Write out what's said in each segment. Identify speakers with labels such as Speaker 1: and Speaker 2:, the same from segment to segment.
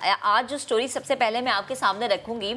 Speaker 1: आज जो स्टोरी सबसे पहले मैं आपके सामने रखूंगी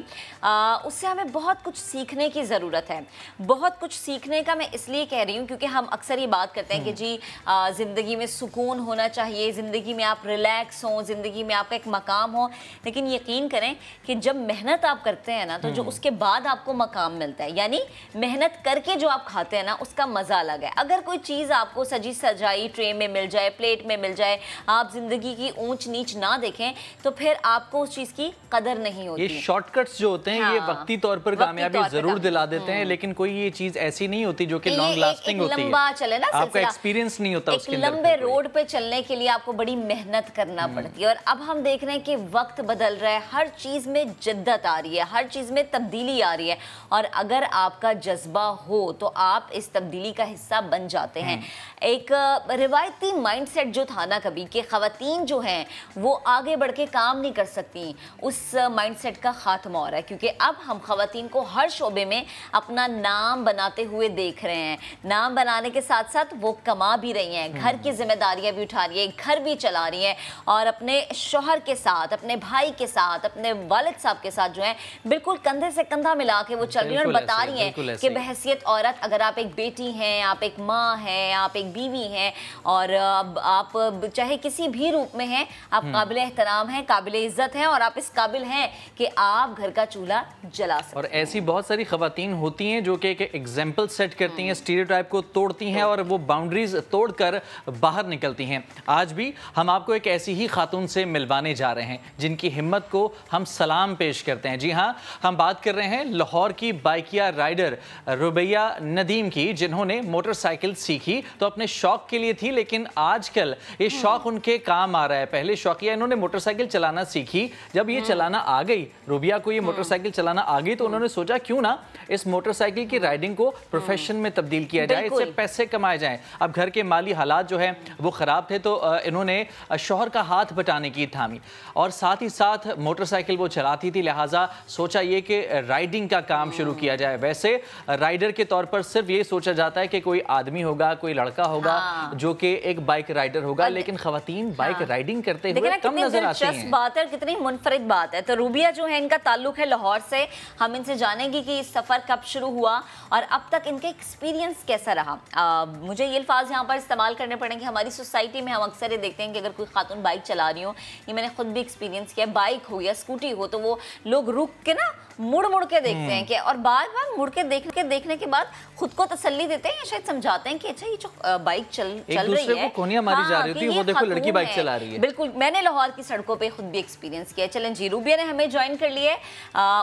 Speaker 1: उससे हमें बहुत कुछ सीखने की ज़रूरत है। बहुत कुछ सीखने का मैं इसलिए कह रही हूँ क्योंकि हम अक्सर ये बात करते हैं कि जी ज़िंदगी में सुकून होना चाहिए, ज़िंदगी में आप रिलैक्स हों, ज़िंदगी में आपका एक मकाम हो। लेकिन यकीन करें कि जब मेहनत आप करते हैं ना तो जो उसके बाद आपको मकाम मिलता है, यानी मेहनत करके जो आप खाते हैं ना उसका मज़ा अलग है। अगर कोई चीज़ आपको सजी सजाई ट्रे में मिल जाए, प्लेट में मिल जाए, आप ज़िंदगी की ऊंच नीच ना देखें तो फिर आपको उस चीज की कदर नहीं होती।
Speaker 2: ये शॉर्टकट्स जो होते हैं, हाँ, ये वक्ती तौर पर कामयाबी जरूर दिला देते हैं, लेकिन कोई ये चीज ऐसी नहीं होती जो कि लॉन्ग लास्टिंग होती है।
Speaker 1: लंबा चले ना,
Speaker 2: आपका एक्सपीरियंस नहीं होता उसके अंदर।
Speaker 1: लंबे रोड पे चलने के लिए आपको बड़ी मेहनत करना पड़ती है। और अब हम देख रहे हैं कि वक्त बदल रहा है, हर चीज में जिद्दत आ रही है, हर चीज में तब्दीली आ रही है। और अगर आपका जज्बा हो तो आप इस तब्दीली का हिस्सा बन जाते हैं। एक रिवायती माइंडसेट जो था ना कभी कि खवातीन जो हैं वो आगे बढ़ के काम नहीं कर सकती, उस माइंडसेट का खात्मा हो रहा है। क्योंकि अब हम खवातीन को हर शोबे में अपना नाम बनाते हुए देख रहे हैं। नाम बनाने के साथ साथ वो कमा भी रही हैं, घर की जिम्मेदारियां भी उठा रही है, घर भी चला रही है और अपने शौहर के साथ, अपने भाई के साथ, अपने वालिद साहब के साथ जो है बिल्कुल कंधे से कंधा मिला के वो चल रही है और बता रही हैं कि बहैसियत औरत, अगर आप एक बेटी हैं, आप एक माँ हैं, आप एक बीवी हैं और आप चाहे किसी भी रूप में हैं, आप काबिल एहतराम हैं, काबिल इज्जत हैं और आप इस काबिल हैं कि आप घर का चूल्हा जला सकते हैं।
Speaker 2: और ऐसी बहुत सारी खवातीन होती हैं जो कि एक एग्जाम्पल सेट करती हैं, स्टीरियोटाइप को तोड़ती हैं और वो बाउंड्रीज तोड़कर बाहर निकलती हैं। आज भी हम आपको एक ऐसी ही खातून से मिलवाने जा रहे हैं जिनकी हिम्मत को हम सलाम पेश करते हैं। जी हाँ, हम बात कर रहे हैं लाहौर की बाइकिया राइडर रुबैया नदीम की, जिन्होंने मोटरसाइकिल सीखी तो अपने शौक के लिए थी, लेकिन आजकल ये शौक उनके काम आ रहा है। पहले शौकिया इन्होंने मोटरसाइकिल चलाना सीखी, जब ये चलाना आ गई, रुबिया को ये मोटरसाइकिल चलाना आ गई, तो उन्होंने सोचा क्यों ना इस मोटरसाइकिल की राइडिंग को प्रोफेशन में तब्दील किया जाए, इससे पैसे कमाए जाएं। अब घर के माली हालात जो है वो खराब थे तो इन्होंने शौहर का हाथ बटाने की ठानी और साथ ही साथ मोटरसाइकिल वो चलाती थी, लिहाजा सोचा ये कि राइडिंग का काम शुरू किया जाए। वैसे राइडर के तौर पर सिर्फ ये सोचा जाता है कि कोई आदमी होगा, कोई लड़का होगा जो कि एक बाइक राइडर होगा, लेकिन खवातीन बाइक राइडिंग करते हुए कम नजर आती हैं।
Speaker 1: बात है, कितनी मुनफरिद बात है। तो रुबिया जो है, इनका ताल्लुक है लाहौर से। हम इनसे जानेंगे कि सफर कब शुरू हुआ और अब तक इनका एक्सपीरियंस कैसा रहा। मुझे ये अल्फाज यहाँ पर इस्तेमाल करने पड़ेंगे। हमारी सोसाइटी में हम अक्सर ये देखते हैं कि अगर कोई खातून बाइक चला रही हो, ये मैंने खुद भी एक्सपीरियंस किया, बाइक हो या स्कूटी हो, तो वो लोग रुक के ना मुड़ मुड़ के देखते हैं कि, और बार बार मुड़ के देखने के बाद खुद को तसल्ली देते हैं, शायद समझाते हैं कि अच्छा ये जो बाइक चल रही है,
Speaker 2: कोनियां मारी जा रही थी, वो देखो लड़की बाइक चला रही है।
Speaker 1: बिल्कुल, मैंने लाहौर की सड़कों पे खुद भी एक्सपीरियंस किया। चलें जी, रूबिया ने हमें ज्वाइन कर लिया है,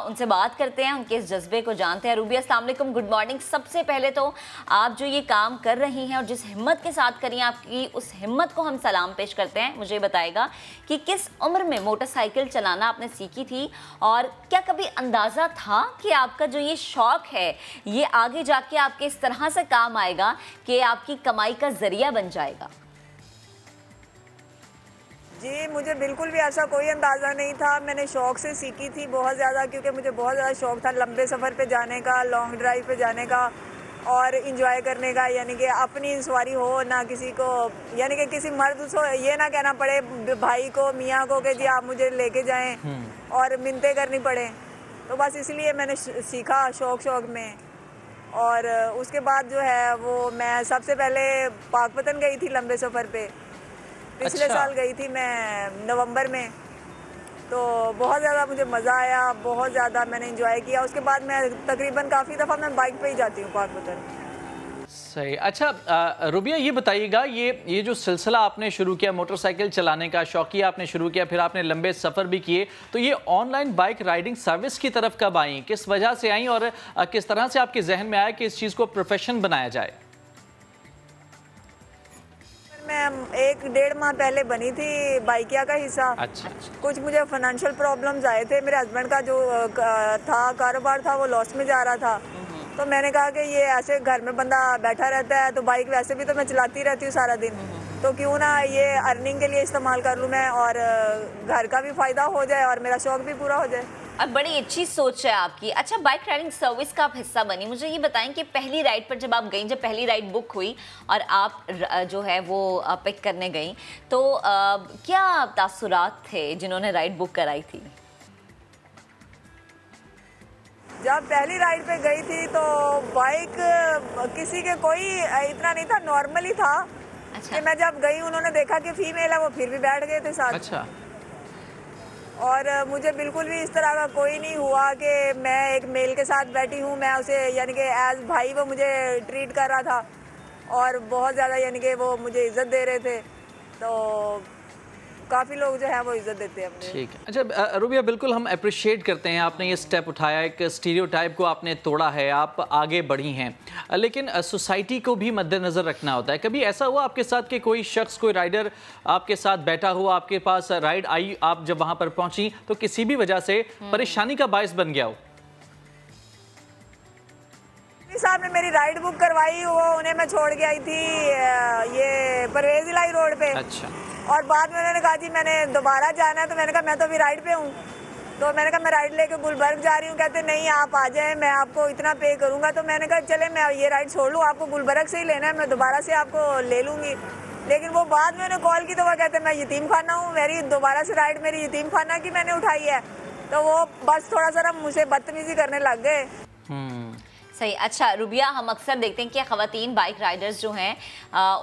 Speaker 1: उनसे बात करते हैं, उनके इस जज्बे को जानते हैं। रूबिया, अस्सलाम वालेकुम, गुड मॉर्निंग। सबसे पहले तो आप जो ये काम कर रही हैं और जिस हिम्मत के साथ करिए, आपकी उस हिम्मत को हम सलाम पेश करते हैं। मुझे बताएगा कि किस उम्र में मोटरसाइकिल चलाना आपने सीखी थी और क्या कभी अंदाजा था कि आपका जो ये शौक है ये आगे जाके आपके इस तरह से काम आएगा कि आपकी कमाई का जरिया बन जाएगा?
Speaker 3: जी, मुझे बिल्कुल भी ऐसा कोई अंदाज़ा नहीं था। मैंने शौक़ से सीखी थी बहुत ज़्यादा, क्योंकि मुझे बहुत ज़्यादा शौक़ था लंबे सफ़र पे जाने का, लॉन्ग ड्राइव पे जाने का और इंजॉय करने का। यानी कि अपनी सवारी हो ना, किसी को यानी कि किसी मर्द को ये ना कहना पड़े भाई को, मियाँ को कि जी आप मुझे लेके जाएं और मिन्नतें करनी पड़े। तो बस इसलिए मैंने सीखा शौक़ में। और उसके बाद जो है वो मैं सबसे पहले पाकपतन गई थी लंबे सफ़र पे। पिछले साल गई थी मैं नवंबर में, तो बहुत ज़्यादा मुझे मज़ा आया, बहुत ज़्यादा मैंने एंजॉय किया। उसके बाद मैं तकरीबन काफ़ी दफ़ा मैं बाइक पे ही जाती हूँ पाकपतन।
Speaker 2: सही। अच्छा रुबिया, ये बताइएगा, ये जो सिलसिला आपने शुरू किया मोटरसाइकिल चलाने का, शौकिया आपने शुरू किया, फिर आपने लंबे सफ़र भी किए, तो ये ऑनलाइन बाइक राइडिंग सर्विस की तरफ कब आई, किस वजह से आई और किस तरह से आपके जहन में आया कि इस चीज़ को प्रोफेशन बनाया जाए?
Speaker 3: मैं 1-1.5 माह पहले बनी थी बाइकिया का हिस्सा।
Speaker 2: अच्छा।
Speaker 3: कुछ मुझे फाइनेंशियल प्रॉब्लम्स आए थे, मेरे हस्बैंड का जो था कारोबार था वो लॉस में जा रहा था। तो मैंने कहा कि ये ऐसे घर में बंदा बैठा रहता है तो बाइक वैसे भी तो मैं चलाती रहती हूँ सारा दिन, तो क्यों ना ये अर्निंग के लिए इस्तेमाल कर लूँ मैं और घर का भी फ़ायदा हो जाए और मेरा शौक़ भी पूरा हो जाए।
Speaker 1: और बड़ी अच्छी सोच है आपकी। अच्छा, बाइक राइडिंग सर्विस का आप हिस्सा बनी, मुझे ये बताएं कि पहली राइड पर जब आप गई, जब पहली राइड बुक हुई और आप जो है वो पिक करने गई, तो क्या तासुरात थे जिन्होंने राइड बुक कराई थी?
Speaker 3: जब पहली राइड पे गई थी तो बाइक किसी के कोई इतना नहीं था, नॉर्मली था।
Speaker 1: अच्छा।
Speaker 3: कि मैं जब गई उन्होंने देखा कि फीमेल है, वो फिर भी बैठ गए थे साथ।
Speaker 2: अच्छा।
Speaker 3: और मुझे बिल्कुल भी इस तरह का कोई नहीं हुआ कि मैं एक मेल के साथ बैठी हूँ, मैं उसे यानी कि एज भाई वो मुझे ट्रीट कर रहा था और बहुत ज़्यादा यानी कि वो मुझे इज़्ज़त दे रहे थे। तो काफ़ी लोग जो है वो इज़्ज़त देते हैं मुझे।
Speaker 2: ठीक है। अच्छा रूबिया, बिल्कुल हम अप्रिशिएट करते हैं, आपने ये स्टेप उठाया, एक स्टीरियोटाइप को आपने तोड़ा है, आप आगे बढ़ी हैं, लेकिन सोसाइटी को भी मद्देनज़र रखना होता है। कभी ऐसा हुआ आपके साथ कि कोई शख्स, कोई राइडर आपके साथ बैठा हुआ, आपके पास राइड आई, आप जब वहाँ पर पहुँची तो किसी भी वजह से परेशानी का बायस बन गया हो?
Speaker 3: साहब ने मेरी राइड बुक करवाई, वो उन्हें मैं छोड़ के आई थी ये परवेज इलाही रोड पे।
Speaker 2: अच्छा।
Speaker 3: और बाद में उन्होंने कहा जी मैंने दोबारा जाना है, तो मैंने कहा मैं तो अभी राइड पे हूँ। तो मैंने कहा मैं राइड लेके गुलबर्ग जा रही हूँ। कहते नहीं आप आ जाएं, मैं आपको इतना पे करूँगा। तो मैंने कहा चले मैं ये राइड छोड़ लूँ, आपको गुलबर्ग से ही लेना है, मैं दोबारा से आपको ले लूँगी। लेकिन वो बाद में उन्हें कॉल की तो वो कहते मैं यतीम खाना हूँ, मेरी दोबारा से राइड मेरी यतीम खाना की मैंने उठाई है। तो वो बस थोड़ा सा मुझसे बदतमीजी करने लग गए।
Speaker 1: सही। अच्छा रुबिया, हम अक्सर देखते हैं कि ख़वातीन बाइक राइडर्स जो हैं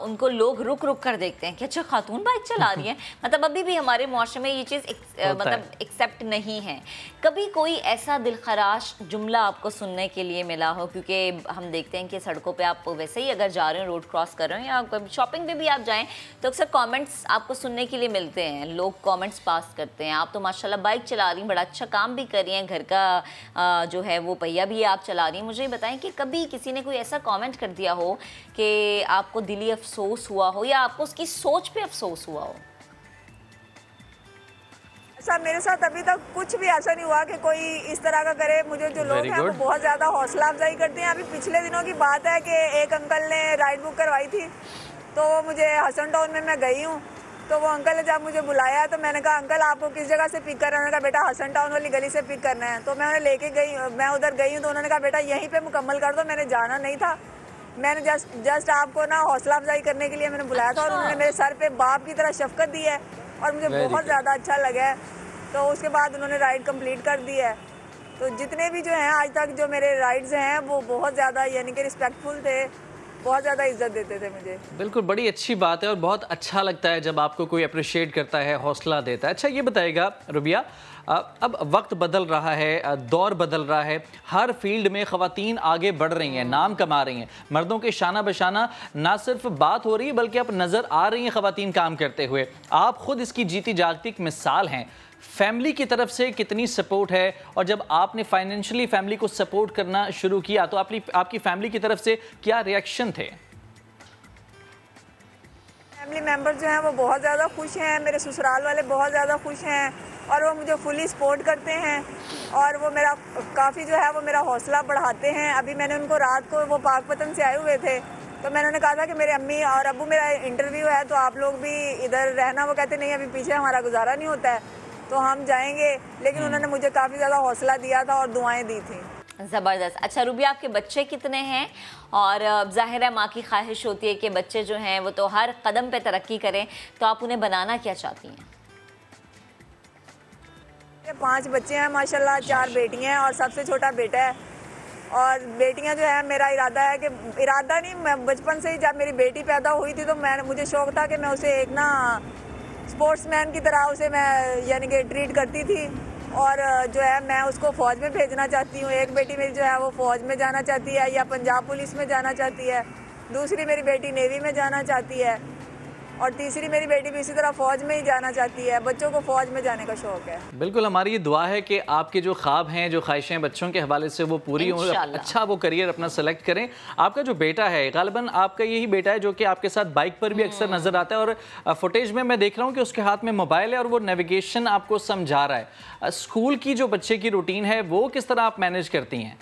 Speaker 1: उनको लोग रुक रुक कर देखते हैं कि अच्छा खातून बाइक चला रही है। मतलब अभी भी हमारे मुआशरे में ये चीज़ मतलब एक्सेप्ट नहीं है। कभी कोई ऐसा दिलखराश जुमला आपको सुनने के लिए मिला हो? क्योंकि हम देखते हैं कि सड़कों पे आप वैसे ही अगर जा रहे हो, रोड क्रॉस कर रहे हो या कभी शॉपिंग पे भी आप जाएँ तो अक्सर कॉमेंट्स आपको सुनने के लिए मिलते हैं, लोग कॉमेंट्स पास करते हैं। आप तो माशाल्लाह बाइक चला रही हैं, बड़ा अच्छा काम भी कर रही हैं, घर का जो है वो पहिया भी आप चला रही हैं। मुझे बताएं कि कभी किसी ने कोई ऐसा कमेंट कर दिया हो कि आपको दिली अफसोस हुआ हो या आपको उसकी सोच पे अफसोस हुआ हो?
Speaker 3: ऐसा मेरे साथ अभी तक कुछ भी ऐसा नहीं हुआ कि कोई इस तरह का करे। मुझे जो लोग हैं वो बहुत ज़्यादा हौसला अफजाई करते हैं। अभी पिछले दिनों की बात है कि एक अंकल ने राइड बुक करवाई थी, तो मुझे हसन टाउन में मैं गई हूँ। तो वो अंकल ने जब मुझे बुलाया तो मैंने कहा अंकल आपको किस जगह से पिक करना है? उन्होंने कहा बेटा हसन टाउन वाली गली से पिक करना है। तो मैं उन्हें लेके गई, मैं उधर गई हूँ। तो उन्होंने कहा बेटा यहीं पे मुकम्मल कर दो, मैंने जाना नहीं था, मैंने जस्ट आपको ना हौसला अफजाई करने के लिए मैंने बुलाया था। और उन्होंने मेरे सर पे बाप की तरह शफकत दी है और मुझे बहुत ज़्यादा अच्छा लगा है। तो उसके बाद उन्होंने राइड कंप्लीट कर दी है। तो जितने भी जो हैं आज तक जो मेरे राइड्स हैं वो बहुत ज़्यादा यानी कि रिस्पेक्टफुल थे, बहुत ज़्यादा इज्जत देते थे मुझे।
Speaker 2: बिल्कुल, बड़ी अच्छी बात है और बहुत अच्छा लगता है जब आपको कोई अप्रिशिएट करता है, हौसला देता है। अच्छा ये बताइएगा रुबिया, अब वक्त बदल रहा है, दौर बदल रहा है, हर फील्ड में ख़वातीन आगे बढ़ रही हैं, नाम कमा रही हैं, मर्दों के शाना बशाना ना सिर्फ बात हो रही है बल्कि अब नज़र आ रही हैं ख़वातीन काम करते हुए। आप खुद इसकी जीती जागती एक मिसाल हैं। फैमिली की तरफ से कितनी सपोर्ट है और जब आपने फाइनेंशियली फैमिली को सपोर्ट करना शुरू किया तो आपकी फैमिली की तरफ से क्या रिएक्शन थे?
Speaker 3: फैमिली मेंबर जो हैं वो बहुत ज़्यादा खुश हैं, मेरे ससुराल वाले बहुत ज़्यादा खुश हैं और वो मुझे फुली सपोर्ट करते हैं और वो मेरा काफ़ी जो है वो मेरा हौसला बढ़ाते हैं। अभी मैंने उनको रात को, वो पाकपतन से आए हुए थे, तो मैंने उन्हें कहा था कि मेरे अम्मी और अब्बू मेरा इंटरव्यू है तो आप लोग भी इधर रहना। वो कहते नहीं अभी पीछे हमारा गुजारा नहीं होता है तो हम जाएंगे। लेकिन उन्होंने मुझे काफ़ी ज़्यादा हौसला दिया था और दुआएं दी थी।
Speaker 1: ज़बरदस्त। अच्छा रुबिया, आपके बच्चे कितने हैं? और ज़ाहिर है माँ की ख्वाहिश होती है कि बच्चे जो हैं वो तो हर कदम पे तरक्की करें, तो आप उन्हें बनाना क्या चाहती हैं?
Speaker 3: 5 बच्चे हैं माशाल्लाह, 4 बेटियां हैं और सबसे छोटा बेटा है। और बेटियां जो है मेरा इरादा है कि इरादा नहीं, मैं बचपन से ही जब मेरी बेटी पैदा हुई थी तो मुझे शौक़ था कि मैं उसे एक ना स्पोर्ट्समैन की तरह उसे मैं यानी कि ट्रीट करती थी। और जो है मैं उसको फ़ौज में भेजना चाहती हूँ। एक बेटी मेरी जो है वो फ़ौज में जाना चाहती है या पंजाब पुलिस में जाना चाहती है, दूसरी मेरी बेटी नेवी में जाना चाहती है और तीसरी मेरी बेटी भी इसी तरह फ़ौज में ही जाना चाहती है। बच्चों को फ़ौज में जाने का शौक़ है।
Speaker 2: बिल्कुल, हमारी ये दुआ है कि आपके जो ख्वाब हैं, जो ख्वाहिशें बच्चों के हवाले से वो पूरी हों, अच्छा वो करियर अपना सेलेक्ट करें। आपका जो बेटा है, गालिबन आपका यही बेटा है जो कि आपके साथ बाइक पर भी अक्सर नज़र आता है और फुटेज में मैं देख रहा हूँ कि उसके हाथ में मोबाइल है और वो नेविगेशन आपको समझा रहा है। स्कूल की जो बच्चे की रूटीन है वो किस तरह आप मैनेज करती हैं?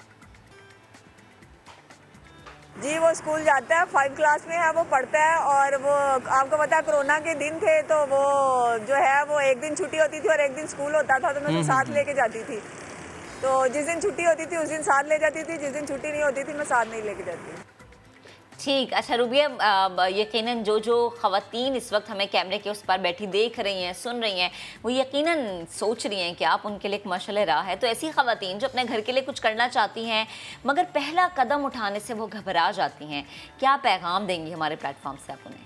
Speaker 3: जी वो स्कूल जाता है, 5 क्लास में है, वो पढ़ता है। और वो आपको पता है कोरोना के दिन थे तो वो जो है वो एक दिन छुट्टी होती थी और एक दिन स्कूल होता था, तो मैं उसे साथ लेके जाती थी। तो जिस दिन छुट्टी होती थी उस दिन साथ ले जाती थी, जिस दिन छुट्टी नहीं होती थी मैं साथ नहीं लेके जाती।
Speaker 1: ठीक, अच्छा रूबिया, यकीनन जो ख़वातीन इस वक्त हमें कैमरे के उस पार बैठी देख रही हैं, सुन रही हैं, वो यकीनन सोच रही हैं कि आप उनके लिए एक मशाल राह है। तो ऐसी ख़वातीन जो अपने घर के लिए कुछ करना चाहती हैं मगर पहला कदम उठाने से वो घबरा जाती हैं, क्या पैगाम देंगी हमारे प्लेटफॉर्म से आप उन्हें?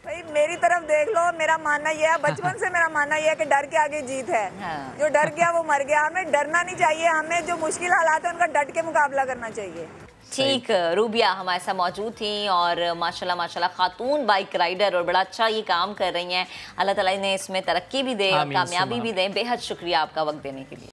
Speaker 3: भाई मेरी तरफ देख लो, मेरा मानना यह है, बचपन से मेरा मानना यह है कि डर के आगे जीत है।
Speaker 1: हाँ।
Speaker 3: जो डर गया वो मर गया। हमें डरना नहीं चाहिए, हमें जो मुश्किल हालात है उनका डट के मुकाबला करना चाहिए।
Speaker 1: ठीक, रूबिया हमारे साथ मौजूद थी और माशाल्लाह खातून बाइक राइडर और बड़ा अच्छा ये काम कर रही हैं। अल्लाह ताला ने इसमें तरक्की भी दे और कामयाबी भी दे। बेहद शुक्रिया आपका वक्त देने के लिए।